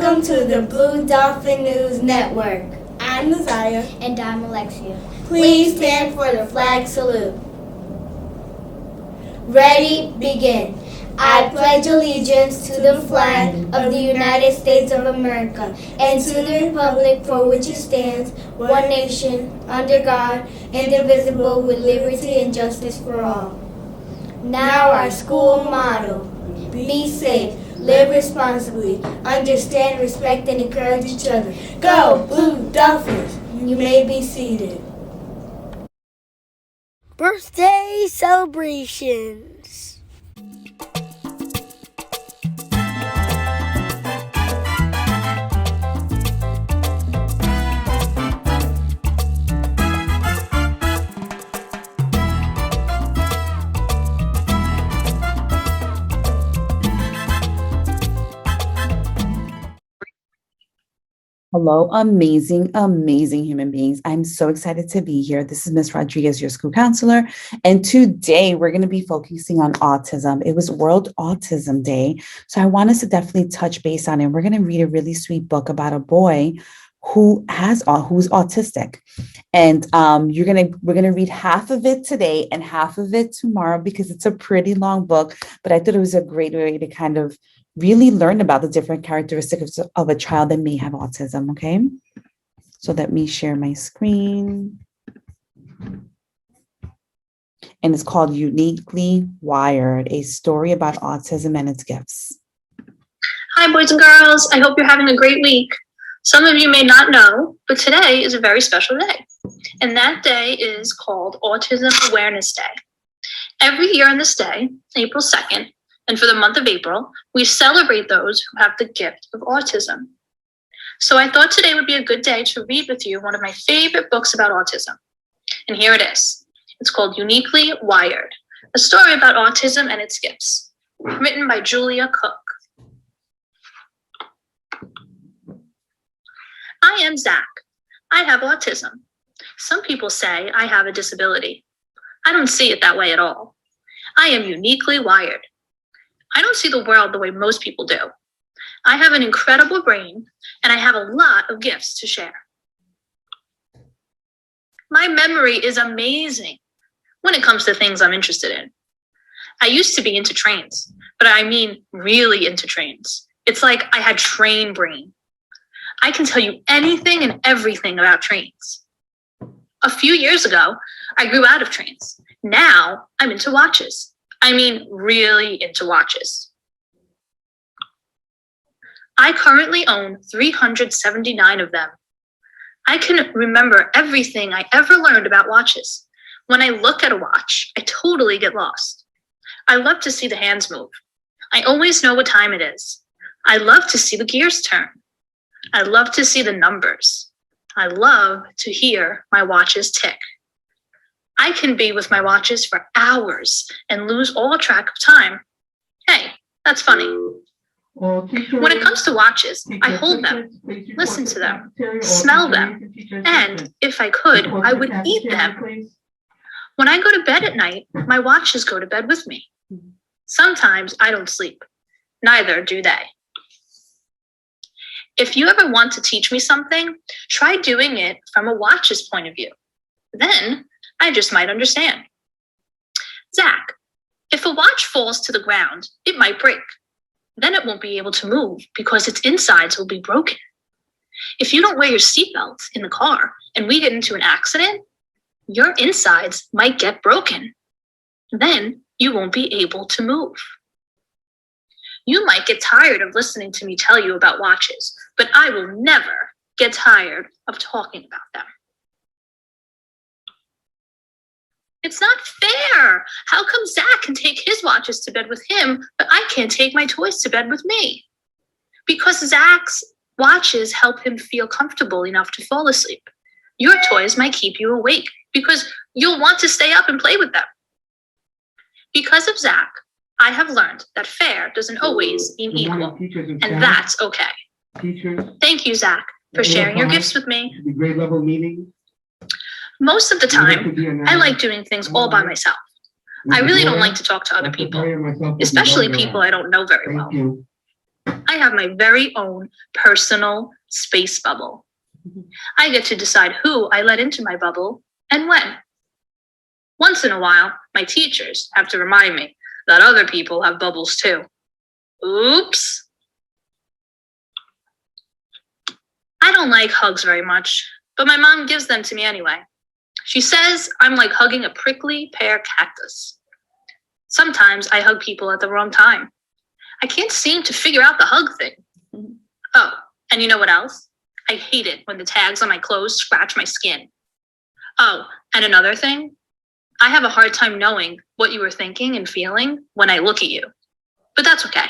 Welcome to the Blue Dolphin News Network. I'm Nazaya. And I'm Alexia. Please stand for the flag salute. Ready, begin. I pledge allegiance to the flag of the United States of America and to the republic for which it stands, one nation, under God, indivisible, with liberty and justice for all. Now our school motto: be safe, live responsibly, understand, respect, and encourage each other. Go, Blue Dolphins! You may be seated. Birthday celebrations. Hello, amazing, amazing human beings. I'm so excited to be here. This is Miss Rodriguez, your school counselor. And today we're going to be focusing on autism. It was World Autism Day. So I want us to definitely touch base on it. We're going to read a really sweet book about a boy who's autistic. And we're going to read half of it today and half of it tomorrow because it's a pretty long book. But I thought it was a great way to kind of really learn about the different characteristics of a child that may have autism, okay? So let me share my screen. And it's called Uniquely Wired, a story about autism and its gifts. Hi, boys and girls. I hope you're having a great week. Some of you may not know, but today is a very special day. And that day is called Autism Awareness Day. Every year on this day, April 2nd, and for the month of April, we celebrate those who have the gift of autism. So I thought today would be a good day to read with you one of my favorite books about autism. And here it is. It's called Uniquely Wired, a story about autism and its gifts, written by Julia Cook. I am Zach. I have autism. Some people say I have a disability. I don't see it that way at all. I am uniquely wired. I don't see the world the way most people do. I have an incredible brain, and I have a lot of gifts to share. My memory is amazing when it comes to things I'm interested in. I used to be into trains, but I mean really into trains. It's like I had train brain. I can tell you anything and everything about trains. A few years ago, I grew out of trains. Now I'm into watches. I mean, really into watches. I currently own 379 of them. I can remember everything I ever learned about watches. When I look at a watch, I totally get lost. I love to see the hands move. I always know what time it is. I love to see the gears turn. I love to see the numbers. I love to hear my watches tick. I can be with my watches for hours and lose all track of time. Hey, that's funny. When it comes to watches, I hold them, listen to them, smell them, and if I could, I would eat them. When I go to bed at night, my watches go to bed with me. Sometimes I don't sleep. Neither do they. If you ever want to teach me something, try doing it from a watch's point of view. Then I just might understand. Zach, if a watch falls to the ground, it might break. Then it won't be able to move because its insides will be broken. If you don't wear your seatbelt in the car and we get into an accident, your insides might get broken. Then you won't be able to move. You might get tired of listening to me tell you about watches, but I will never get tired of talking about them. It's not fair. How come Zach can take his watches to bed with him, but I can't take my toys to bed with me? Because Zach's watches help him feel comfortable enough to fall asleep. Your toys might keep you awake because you'll want to stay up and play with them. Because of Zach, I have learned that fair doesn't always mean equal, and that's okay. Thank you, Zach, for sharing your gifts with me. Grade level meeting. Most of the time, I like doing things all by myself. I really don't like to talk to other people, especially people I don't know very well. I have my very own personal space bubble. I get to decide who I let into my bubble and when. Once in a while, my teachers have to remind me that other people have bubbles too. Oops. I don't like hugs very much, but my mom gives them to me anyway. She says I'm like hugging a prickly pear cactus. Sometimes I hug people at the wrong time. I can't seem to figure out the hug thing. Oh, and you know what else? I hate it when the tags on my clothes scratch my skin. Oh, and another thing, I have a hard time knowing what you were thinking and feeling when I look at you. But that's okay.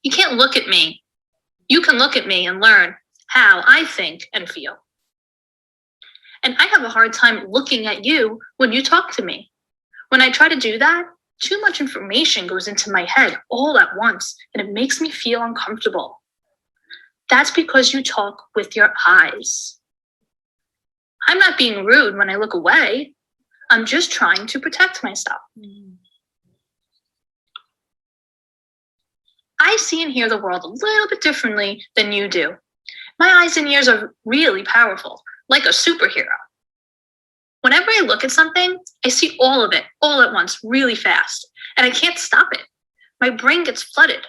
You can't look at me. You can look at me and learn how I think and feel. And I have a hard time looking at you when you talk to me. When I try to do that, too much information goes into my head all at once, and it makes me feel uncomfortable. That's because you talk with your eyes. I'm not being rude when I look away. I'm just trying to protect myself. I see and hear the world a little bit differently than you do. My eyes and ears are really powerful, like a superhero. Whenever I look at something, I see all of it, all at once, really fast, and I can't stop it. My brain gets flooded.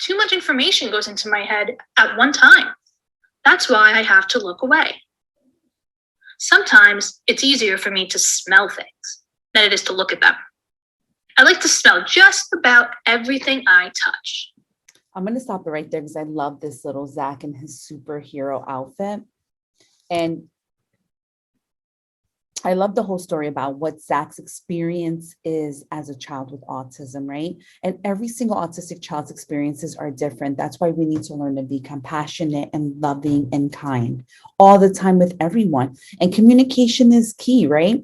Too much information goes into my head at one time. That's why I have to look away. Sometimes it's easier for me to smell things than it is to look at them. I like to smell just about everything I touch. I'm going to stop it right there because I love this little Zach in his superhero outfit. And I love the whole story about what Zach's experience is as a child with autism, right? And every single autistic child's experiences are different. That's why we need to learn to be compassionate and loving and kind all the time with everyone. And communication is key, right?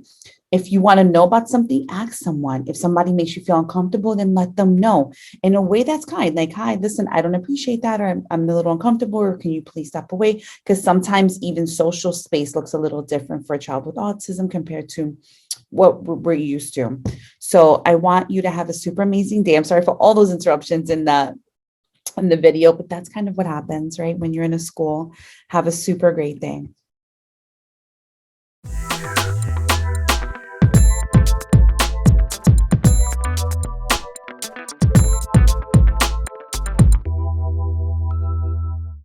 If you want to know about something, ask someone. If somebody makes you feel uncomfortable, then let them know in a way that's kind. Like, hi, listen, I don't appreciate that, or I'm a little uncomfortable, or can you please step away? Because sometimes even social space looks a little different for a child with autism compared to what we're used to. So I want you to have a super amazing day. I'm sorry for all those interruptions in the video, but that's kind of what happens, right? When you're in a school, have a super great day.